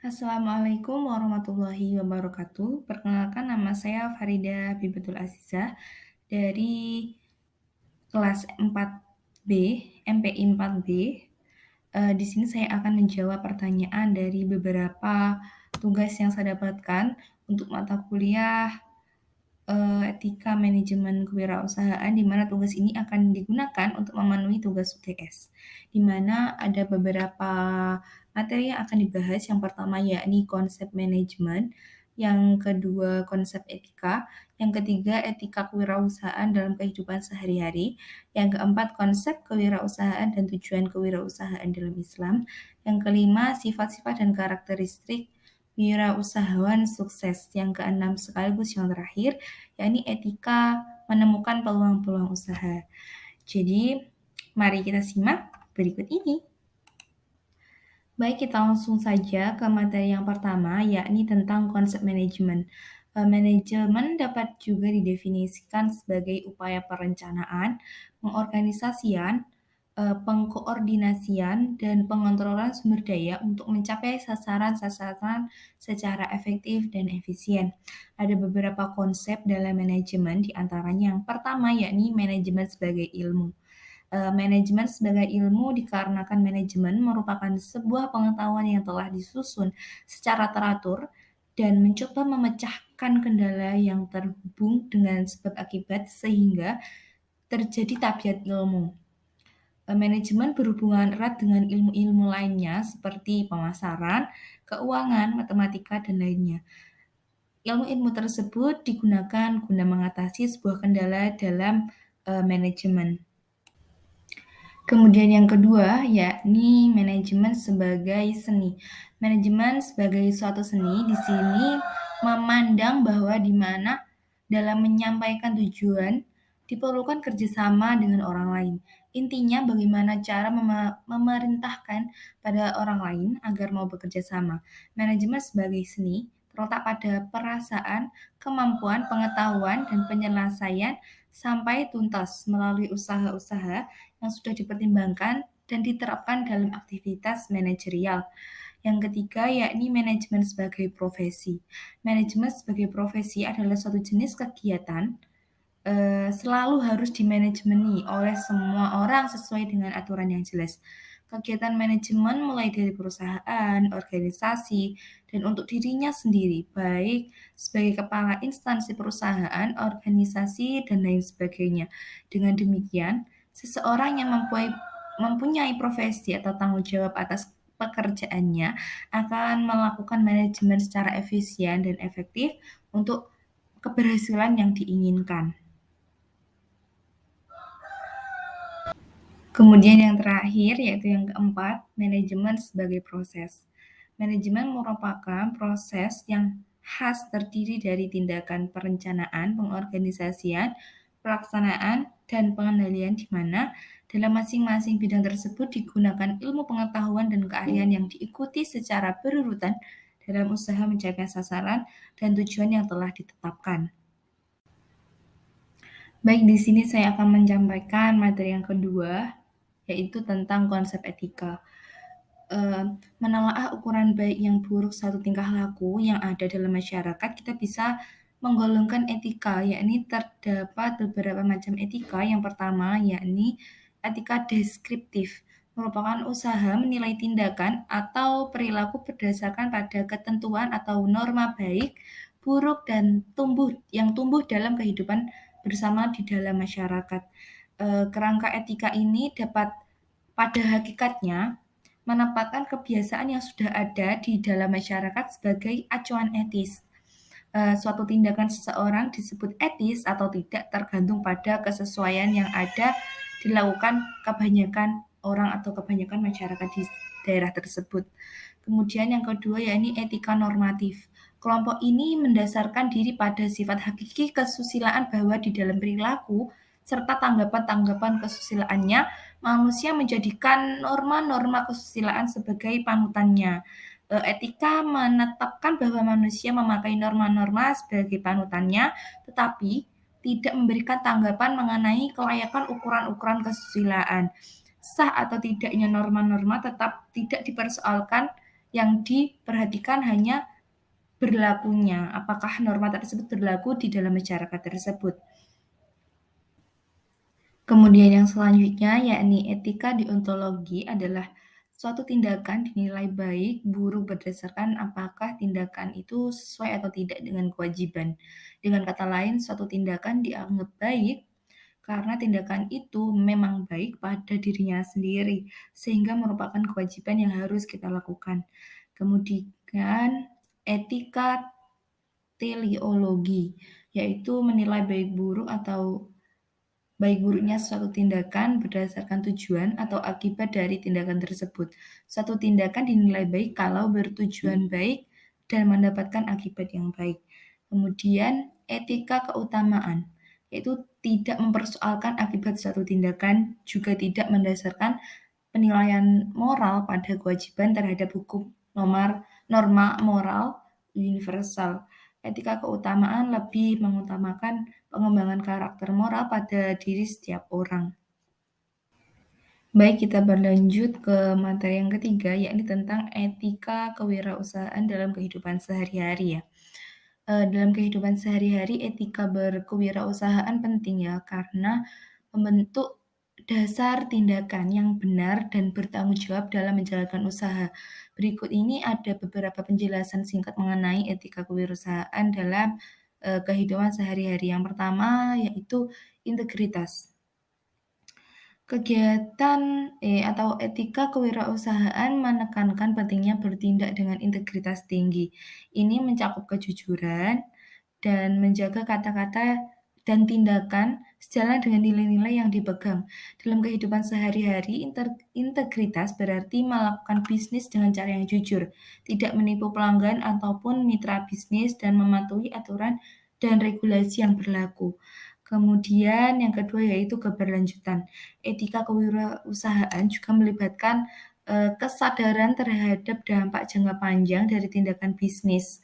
Assalamualaikum warahmatullahi wabarakatuh. Perkenalkan nama saya Farida Bibatul Azizah dari kelas 4B, MPI 4B. Di sini saya akan menjawab pertanyaan dari beberapa tugas yang saya dapatkan untuk mata kuliah etika manajemen kewirausahaan, di mana tugas ini akan digunakan untuk memenuhi tugas UTS, di mana ada beberapa materi yang akan dibahas. Yang pertama yakni konsep manajemen, yang kedua konsep etika, yang ketiga etika kewirausahaan dalam kehidupan sehari-hari, yang keempat konsep kewirausahaan dan tujuan kewirausahaan dalam Islam, yang kelima sifat-sifat dan karakteristik wirausahawan sukses, yang keenam sekaligus yang terakhir yakni etika menemukan peluang-peluang usaha. Jadi, mari kita simak berikut ini. Baik, kita langsung saja ke materi yang pertama, yakni tentang konsep manajemen. Manajemen dapat juga didefinisikan sebagai upaya perencanaan, pengorganisasian, pengkoordinasian, dan pengontrolan sumber daya untuk mencapai sasaran-sasaran secara efektif dan efisien. Ada beberapa konsep dalam manajemen, di antaranya yang pertama yakni manajemen sebagai ilmu. Manajemen sebagai ilmu dikarenakan manajemen merupakan sebuah pengetahuan yang telah disusun secara teratur dan mencoba memecahkan kendala yang terhubung dengan sebab akibat sehingga terjadi tabiat ilmu. Manajemen berhubungan erat dengan ilmu-ilmu lainnya seperti pemasaran, keuangan, matematika, dan lainnya. Ilmu-ilmu tersebut digunakan guna mengatasi sebuah kendala dalam manajemen. Kemudian yang kedua, yakni manajemen sebagai seni. Manajemen sebagai suatu seni di sini memandang bahwa di mana dalam menyampaikan tujuan diperlukan kerjasama dengan orang lain. Intinya bagaimana cara memerintahkan pada orang lain agar mau bekerja sama. Manajemen sebagai seni terletak pada perasaan, kemampuan, pengetahuan, dan penyelesaian sampai tuntas melalui usaha-usaha yang sudah dipertimbangkan dan diterapkan dalam aktivitas manajerial. Yang ketiga, yakni manajemen sebagai profesi. Manajemen sebagai profesi adalah suatu jenis kegiatan selalu harus dimanajemeni oleh semua orang sesuai dengan aturan yang jelas. Kegiatan manajemen mulai dari perusahaan, organisasi, dan untuk dirinya sendiri, baik sebagai kepala instansi perusahaan, organisasi, dan lain sebagainya. Dengan demikian, seseorang yang mempunyai profesi atau tanggung jawab atas pekerjaannya akan melakukan manajemen secara efisien dan efektif untuk keberhasilan yang diinginkan. Kemudian yang terakhir, yaitu yang keempat, manajemen sebagai proses. Manajemen merupakan proses yang khas terdiri dari tindakan perencanaan, pengorganisasian, pelaksanaan, dan pengendalian di mana dalam masing-masing bidang tersebut digunakan ilmu pengetahuan dan keahlian yang diikuti secara berurutan dalam usaha mencapai sasaran dan tujuan yang telah ditetapkan. Baik, di sini saya akan menyampaikan materi yang kedua, yaitu tentang konsep etika. Menelaah ukuran baik yang buruk suatu tingkah laku yang ada dalam masyarakat, kita bisa menggolongkan etika, yakni terdapat beberapa macam etika. Yang pertama, yakni etika deskriptif, merupakan usaha menilai tindakan atau perilaku berdasarkan pada ketentuan atau norma baik, buruk, dan yang tumbuh dalam kehidupan bersama di dalam masyarakat. Kerangka etika ini dapat pada hakikatnya menempatkan kebiasaan yang sudah ada di dalam masyarakat sebagai acuan etis. Suatu tindakan seseorang disebut etis atau tidak tergantung pada kesesuaian yang ada dilakukan kebanyakan orang atau kebanyakan masyarakat di daerah tersebut. Kemudian yang kedua yakni etika normatif. Kelompok ini mendasarkan diri pada sifat hakiki kesusilaan bahwa di dalam perilaku serta tanggapan-tanggapan kesusilaannya, manusia menjadikan norma-norma kesusilaan sebagai panutannya. Etika menetapkan bahwa manusia memakai norma-norma sebagai panutannya, tetapi tidak memberikan tanggapan mengenai kelayakan ukuran-ukuran kesusilaan. Sah atau tidaknya norma-norma tetap tidak dipersoalkan, yang diperhatikan hanya berlakunya, apakah norma tersebut berlaku di dalam masyarakat tersebut. Kemudian yang selanjutnya yakni etika deontologi adalah suatu tindakan dinilai baik, buruk berdasarkan apakah tindakan itu sesuai atau tidak dengan kewajiban. Dengan kata lain, suatu tindakan dianggap baik karena tindakan itu memang baik pada dirinya sendiri, sehingga merupakan kewajiban yang harus kita lakukan. Kemudian etika teleologi, yaitu menilai baik buruk atau baik buruknya suatu tindakan berdasarkan tujuan atau akibat dari tindakan tersebut. Suatu tindakan dinilai baik kalau bertujuan baik dan mendapatkan akibat yang baik. Kemudian etika keutamaan, yaitu tidak mempersoalkan akibat suatu tindakan, juga tidak mendasarkan penilaian moral pada kewajiban terhadap hukum norma moral universal. Etika keutamaan lebih mengutamakan pengembangan karakter moral pada diri setiap orang. Baik, kita berlanjut ke materi yang ketiga, yakni tentang etika kewirausahaan dalam kehidupan sehari-hari ya. Dalam kehidupan sehari-hari, etika berkewirausahaan penting ya, karena membentuk dasar tindakan yang benar dan bertanggung jawab dalam menjalankan usaha. Berikut ini ada beberapa penjelasan singkat mengenai etika kewirausahaan dalam kehidupan sehari-hari. Yang pertama yaitu integritas. Kegiatan atau etika kewirausahaan menekankan pentingnya bertindak dengan integritas tinggi. Ini mencakup kejujuran dan menjaga kata-kata dan tindakan sejalan dengan nilai-nilai yang dipegang. Dalam kehidupan sehari-hari, integritas berarti melakukan bisnis dengan cara yang jujur, tidak menipu pelanggan ataupun mitra bisnis, dan mematuhi aturan dan regulasi yang berlaku. Kemudian yang kedua yaitu keberlanjutan. Etika kewirausahaan juga melibatkan kesadaran terhadap dampak jangka panjang dari tindakan bisnis.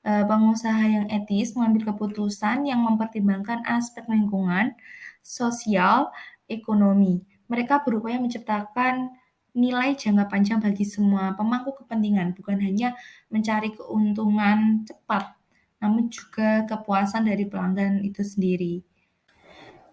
Pengusaha yang etis mengambil keputusan yang mempertimbangkan aspek lingkungan, sosial, ekonomi. Mereka berupaya menciptakan nilai jangka panjang bagi semua pemangku kepentingan, bukan hanya mencari keuntungan cepat, namun juga kepuasan dari pelanggan itu sendiri.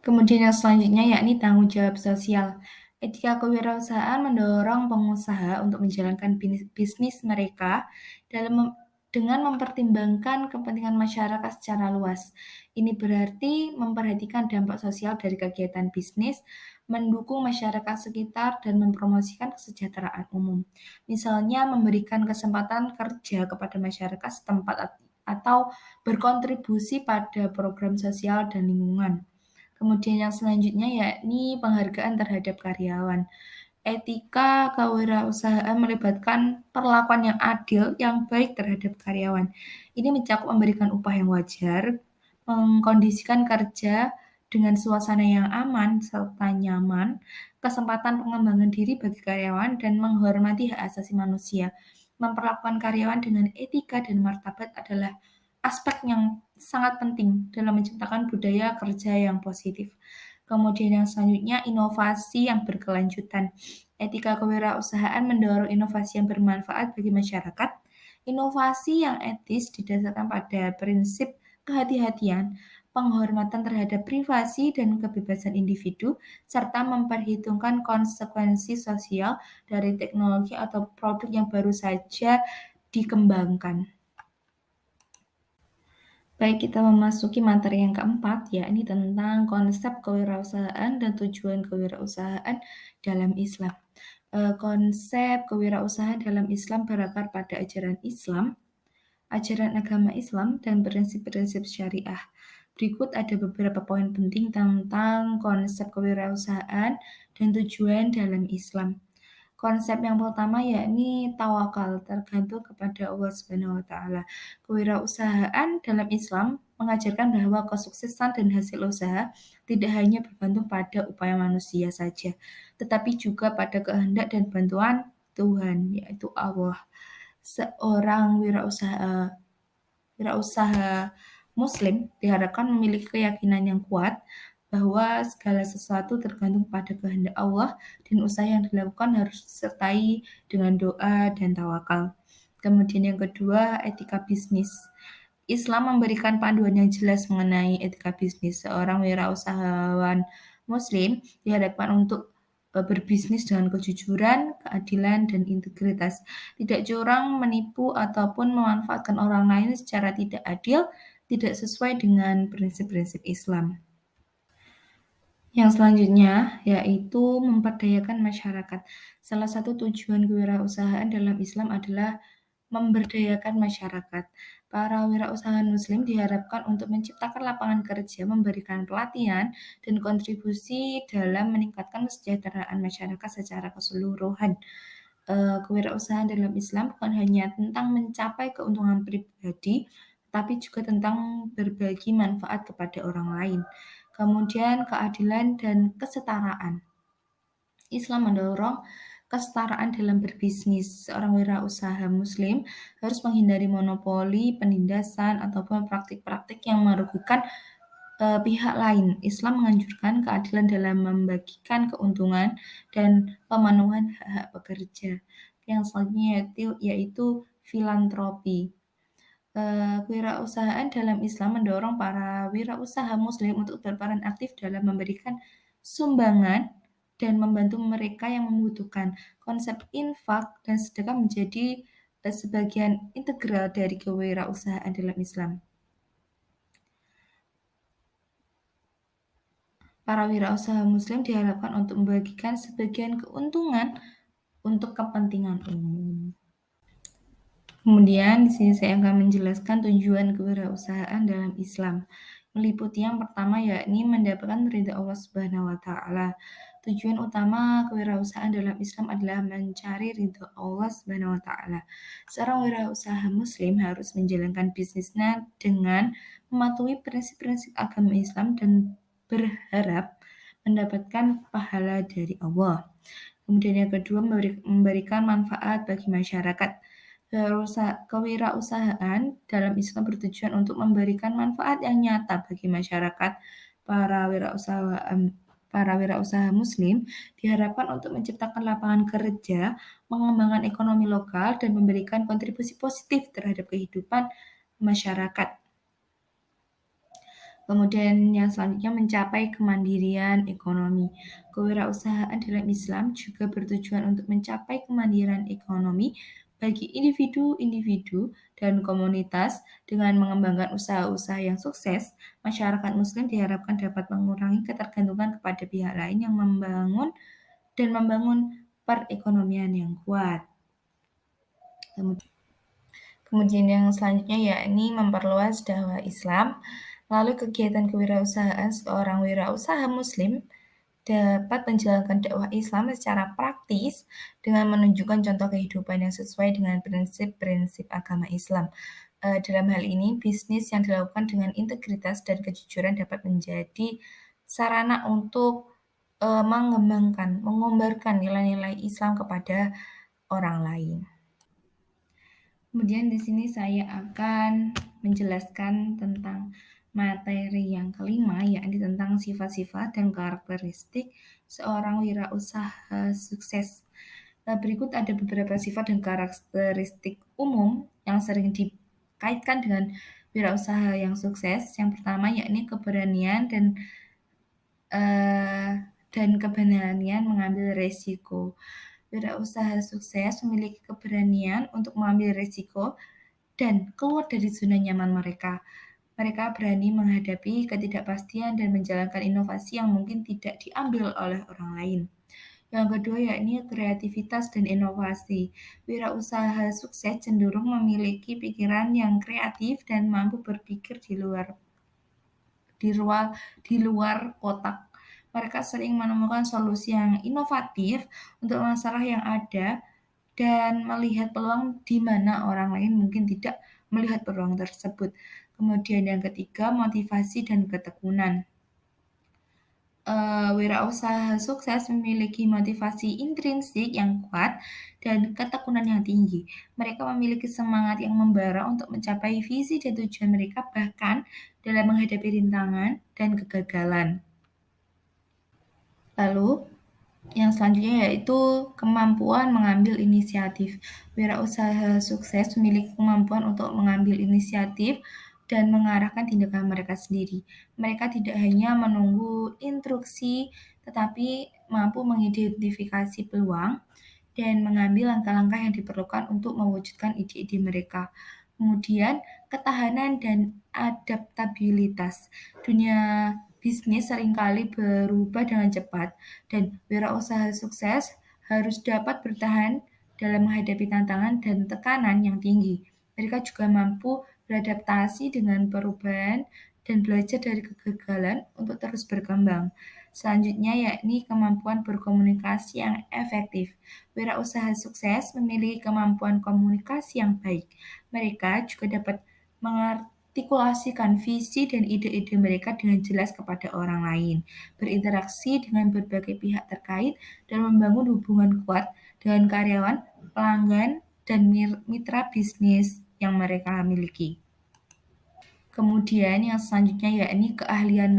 Kemudian yang selanjutnya yakni tanggung jawab sosial. Etika kewirausahaan mendorong pengusaha untuk menjalankan bisnis mereka dengan mempertimbangkan kepentingan masyarakat secara luas. Ini berarti memperhatikan dampak sosial dari kegiatan bisnis, mendukung masyarakat sekitar, dan mempromosikan kesejahteraan umum. Misalnya memberikan kesempatan kerja kepada masyarakat setempat atau berkontribusi pada program sosial dan lingkungan. Kemudian yang selanjutnya yakni penghargaan terhadap karyawan. Etika kewirausahaan melibatkan perlakuan yang adil, yang baik terhadap karyawan. Ini mencakup memberikan upah yang wajar, mengkondisikan kerja dengan suasana yang aman serta nyaman, kesempatan pengembangan diri bagi karyawan, dan menghormati hak asasi manusia. Memperlakukan karyawan dengan etika dan martabat adalah aspek yang sangat penting dalam menciptakan budaya kerja yang positif. Kemudian yang selanjutnya inovasi yang berkelanjutan. Etika kewirausahaan mendorong inovasi yang bermanfaat bagi masyarakat. Inovasi yang etis didasarkan pada prinsip kehati-hatian, penghormatan terhadap privasi dan kebebasan individu, serta memperhitungkan konsekuensi sosial dari teknologi atau produk yang baru saja dikembangkan. Baik, kita memasuki materi yang keempat, yakni tentang konsep kewirausahaan dan tujuan kewirausahaan dalam Islam. Konsep kewirausahaan dalam Islam berakar pada ajaran Islam, ajaran agama Islam, dan prinsip-prinsip syariah. Berikut ada beberapa poin penting tentang konsep kewirausahaan dan tujuan dalam Islam. Konsep yang pertama yakni tawakal, tergantung kepada Allah Subhanahu wa taala. Kewirausahaan dalam Islam mengajarkan bahwa kesuksesan dan hasil usaha tidak hanya bergantung pada upaya manusia saja, tetapi juga pada kehendak dan bantuan Tuhan, yaitu Allah. Seorang wirausaha Muslim diharapkan memiliki keyakinan yang kuat bahwa segala sesuatu tergantung pada kehendak Allah dan usaha yang dilakukan harus disertai dengan doa dan tawakal. Kemudian yang kedua, etika bisnis. Islam memberikan panduan yang jelas mengenai etika bisnis. Seorang wirausahawan Muslim diharapkan untuk berbisnis dengan kejujuran, keadilan, dan integritas. Tidak curang, menipu, ataupun memanfaatkan orang lain secara tidak adil, tidak sesuai dengan prinsip-prinsip Islam. Yang selanjutnya yaitu memperdayakan masyarakat. Salah satu tujuan kewirausahaan dalam Islam adalah memberdayakan masyarakat. Para wirausahaan Muslim diharapkan untuk menciptakan lapangan kerja, memberikan pelatihan, dan kontribusi dalam meningkatkan kesejahteraan masyarakat secara keseluruhan. Kewirausahaan dalam Islam bukan hanya tentang mencapai keuntungan pribadi, tapi juga tentang berbagi manfaat kepada orang lain. Kemudian keadilan dan kesetaraan. Islam mendorong kesetaraan dalam berbisnis. Seorang wirausaha Muslim harus menghindari monopoli, penindasan, ataupun praktik-praktik yang merugikan pihak lain. Islam menganjurkan keadilan dalam membagikan keuntungan dan pemenuhan hak-hak pekerja. Yang selanjutnya yaitu filantropi. Kewirausahaan dalam Islam mendorong para wirausaha Muslim untuk berperan aktif dalam memberikan sumbangan dan membantu mereka yang membutuhkan. Konsep infak dan sedekah menjadi sebagian integral dari kewirausahaan dalam Islam. Para wirausaha Muslim diharapkan untuk membagikan sebagian keuntungan untuk kepentingan umum. Kemudian di sini saya akan menjelaskan tujuan kewirausahaan dalam Islam. Meliputi yang pertama yakni mendapatkan ridha Allah Subhanahu wa taala. Tujuan utama kewirausahaan dalam Islam adalah mencari ridha Allah Subhanahu wa taala. Seorang wirausaha muslim harus menjalankan bisnisnya dengan mematuhi prinsip-prinsip agama Islam dan berharap mendapatkan pahala dari Allah. Kemudian yang kedua memberikan manfaat bagi masyarakat. Kewirausahaan dalam Islam bertujuan untuk memberikan manfaat yang nyata bagi masyarakat. Para wirausaha Muslim diharapkan untuk menciptakan lapangan kerja, mengembangkan ekonomi lokal, dan memberikan kontribusi positif terhadap kehidupan masyarakat. Kemudian yang selanjutnya mencapai kemandirian ekonomi. Kewirausahaan dalam Islam juga bertujuan untuk mencapai kemandirian ekonomi bagi individu-individu dan komunitas. Dengan mengembangkan usaha-usaha yang sukses, masyarakat Muslim diharapkan dapat mengurangi ketergantungan kepada pihak lain yang membangun perekonomian yang kuat. Kemudian yang selanjutnya yakni memperluas dakwah Islam. Lalu kegiatan kewirausahaan seorang wirausaha Muslim dapat menjalankan dakwah Islam secara praktis dengan menunjukkan contoh kehidupan yang sesuai dengan prinsip-prinsip agama Islam. Dalam hal ini, bisnis yang dilakukan dengan integritas dan kejujuran dapat menjadi sarana untuk mengumbarkan nilai-nilai Islam kepada orang lain. Kemudian di sini saya akan menjelaskan tentang materi yang kelima, yakni tentang sifat-sifat dan karakteristik seorang wirausaha sukses. Berikut ada beberapa sifat dan karakteristik umum yang sering dikaitkan dengan wirausaha yang sukses. Yang pertama yakni keberanian dan keberanian mengambil resiko. Wirausaha sukses memiliki keberanian untuk mengambil resiko dan keluar dari zona nyaman mereka. Mereka berani menghadapi ketidakpastian dan menjalankan inovasi yang mungkin tidak diambil oleh orang lain. Yang kedua yakni kreativitas dan inovasi. Wirausaha sukses cenderung memiliki pikiran yang kreatif dan mampu berpikir di luar kotak. Mereka sering menemukan solusi yang inovatif untuk masalah yang ada dan melihat peluang di mana orang lain mungkin tidak melihat peluang tersebut. Kemudian yang ketiga, motivasi dan ketekunan. Wirausaha sukses memiliki motivasi intrinsik yang kuat dan ketekunan yang tinggi. Mereka memiliki semangat yang membara untuk mencapai visi dan tujuan mereka bahkan dalam menghadapi rintangan dan kegagalan. Lalu, Yang selanjutnya yaitu kemampuan mengambil inisiatif. Wirausaha sukses memiliki kemampuan untuk mengambil inisiatif dan mengarahkan tindakan mereka sendiri. Mereka tidak hanya menunggu instruksi, tetapi mampu mengidentifikasi peluang dan mengambil langkah-langkah yang diperlukan untuk mewujudkan ide-ide mereka. Kemudian, ketahanan dan adaptabilitas. Dunia bisnis seringkali berubah dengan cepat, dan wirausaha sukses harus dapat bertahan dalam menghadapi tantangan dan tekanan yang tinggi. Mereka juga mampu beradaptasi dengan perubahan dan belajar dari kegagalan untuk terus berkembang. Selanjutnya yakni kemampuan berkomunikasi yang efektif. Wirausaha sukses memiliki kemampuan komunikasi yang baik. Mereka juga dapat mengartikulasikan visi dan ide-ide mereka dengan jelas kepada orang lain, berinteraksi dengan berbagai pihak terkait, dan membangun hubungan kuat dengan karyawan, pelanggan, dan mitra bisnis yang mereka miliki. Kemudian yang selanjutnya yakni keahlian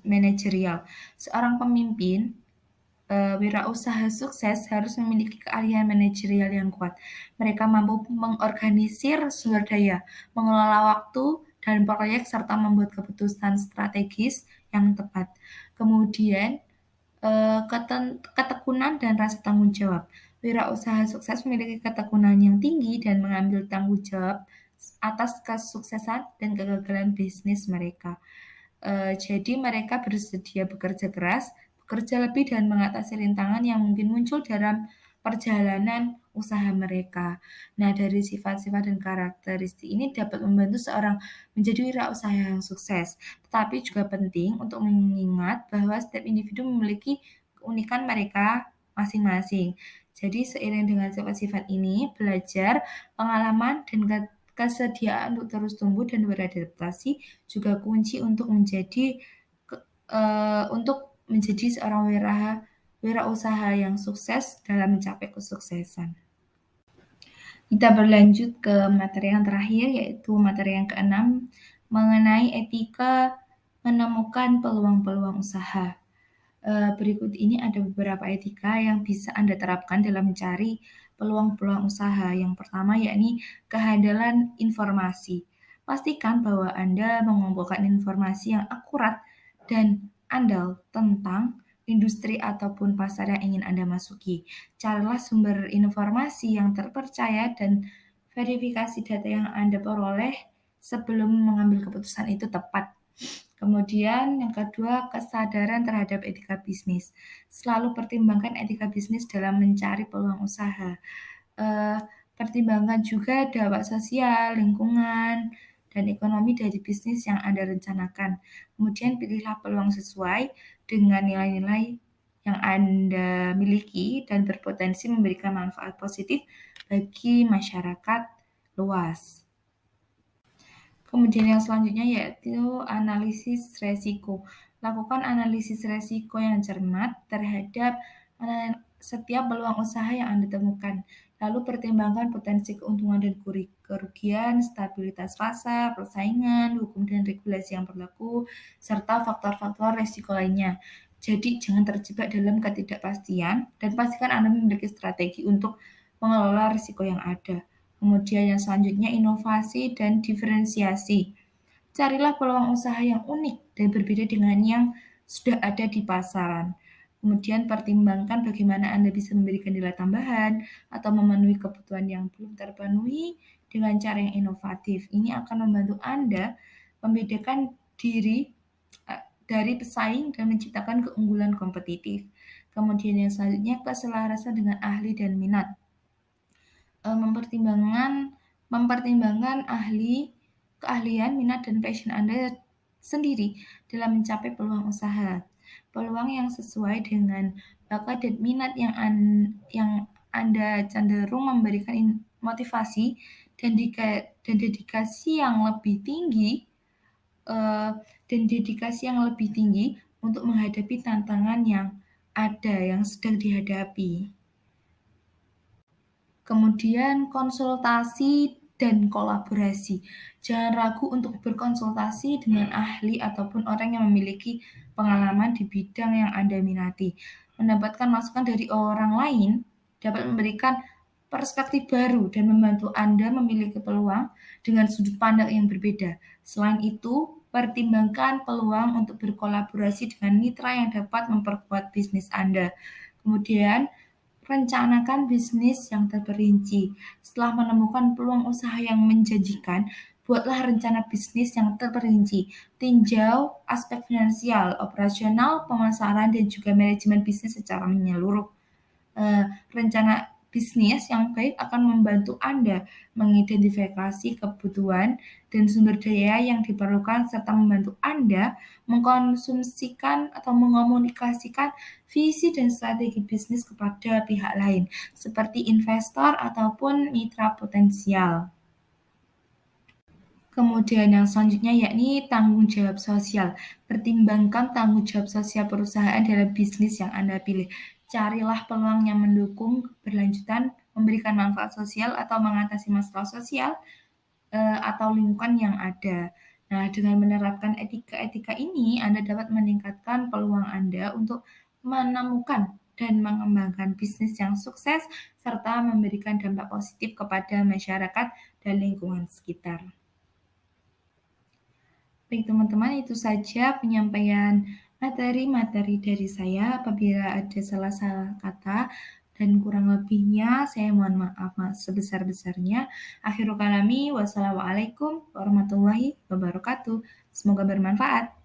manajerial. Seorang pemimpin wirausaha sukses harus memiliki keahlian manajerial yang kuat. Mereka mampu mengorganisir sumber daya, mengelola waktu dan proyek, serta membuat keputusan strategis yang tepat. Kemudian, ketekunan dan rasa tanggung jawab. Wirausaha sukses memiliki ketekunan yang tinggi dan mengambil tanggung jawab atas kesuksesan dan kegagalan bisnis mereka. Jadi mereka bersedia bekerja keras, bekerja lebih, dan mengatasi rintangan yang mungkin muncul dalam perjalanan usaha mereka. Nah, dari sifat-sifat dan karakteristik ini dapat membantu seorang menjadi wirausaha yang sukses. Tetapi juga penting untuk mengingat bahwa setiap individu memiliki keunikan mereka masing-masing. Jadi seiring dengan sifat-sifat ini, belajar, pengalaman, dan kesediaan untuk terus tumbuh dan beradaptasi juga kunci untuk menjadi seorang wirausaha yang sukses dalam mencapai kesuksesan. Kita berlanjut ke materi yang terakhir, yaitu materi yang keenam, mengenai etika menemukan peluang-peluang usaha. Berikut ini ada beberapa etika yang bisa Anda terapkan dalam mencari peluang-peluang usaha. Yang pertama yakni kehandalan informasi. Pastikan bahwa Anda mengumpulkan informasi yang akurat dan andal tentang industri ataupun pasar yang ingin Anda masuki. Carilah sumber informasi yang terpercaya dan verifikasi data yang Anda peroleh sebelum mengambil keputusan itu tepat. Kemudian yang kedua, kesadaran terhadap etika bisnis. Selalu pertimbangkan etika bisnis dalam mencari peluang usaha. Eh, Pertimbangkan juga dampak sosial, lingkungan, dan ekonomi dari bisnis yang Anda rencanakan. Kemudian pilihlah peluang sesuai dengan nilai-nilai yang Anda miliki dan berpotensi memberikan manfaat positif bagi masyarakat luas. Kemudian yang selanjutnya yaitu analisis resiko. Lakukan analisis resiko yang cermat terhadap setiap peluang usaha yang Anda temukan. Lalu pertimbangkan potensi keuntungan dan kerugian, stabilitas pasar, persaingan, hukum dan regulasi yang berlaku, serta faktor-faktor resiko lainnya. Jadi jangan terjebak dalam ketidakpastian dan pastikan Anda memiliki strategi untuk mengelola risiko yang ada. Kemudian yang selanjutnya inovasi dan diferensiasi. Carilah peluang usaha yang unik dan berbeda dengan yang sudah ada di pasaran. Kemudian pertimbangkan bagaimana Anda bisa memberikan nilai tambahan atau memenuhi kebutuhan yang belum terpenuhi dengan cara yang inovatif. Ini akan membantu Anda membedakan diri dari pesaing dan menciptakan keunggulan kompetitif. Kemudian yang selanjutnya keselarasan dengan ahli dan minat. Mempertimbangkan keahlian, minat, dan passion Anda sendiri dalam mencapai peluang usaha. Peluang yang sesuai dengan bakat dan minat yang Anda cenderung memberikan motivasi dan dedikasi yang lebih tinggi untuk menghadapi tantangan yang ada yang sedang dihadapi. Kemudian konsultasi dan kolaborasi. Jangan ragu untuk berkonsultasi dengan ahli ataupun orang yang memiliki pengalaman di bidang yang Anda minati. mendapatkan masukan dari orang lain dapat memberikan perspektif baru dan membantu Anda memiliki peluang dengan sudut pandang yang berbeda. Selain itu, pertimbangkan peluang untuk berkolaborasi dengan mitra yang dapat memperkuat bisnis Anda. Kemudian, rencanakan bisnis yang terperinci. Setelah menemukan peluang usaha yang menjanjikan, buatlah rencana bisnis yang terperinci. Tinjau aspek finansial, operasional, pemasaran, dan juga manajemen bisnis secara menyeluruh. Rencana bisnis yang baik akan membantu Anda mengidentifikasi kebutuhan dan sumber daya yang diperlukan serta membantu Anda mengkonsumsikan atau mengomunikasikan visi dan strategi bisnis kepada pihak lain seperti investor ataupun mitra potensial. Kemudian yang selanjutnya yakni tanggung jawab sosial. Pertimbangkan tanggung jawab sosial perusahaan dalam bisnis yang Anda pilih. Carilah peluang yang mendukung keberlanjutan, memberikan manfaat sosial atau mengatasi masalah sosial atau lingkungan yang ada. Nah, dengan menerapkan etika-etika ini, Anda dapat meningkatkan peluang Anda untuk menemukan dan mengembangkan bisnis yang sukses serta memberikan dampak positif kepada masyarakat dan lingkungan sekitar. Baik teman-teman, itu saja penyampaian materi-materi dari saya. Apabila ada salah-salah kata dan kurang lebihnya, saya mohon maaf sebesar-besarnya. Akhirul kalami, wassalamualaikum warahmatullahi wabarakatuh. Semoga bermanfaat.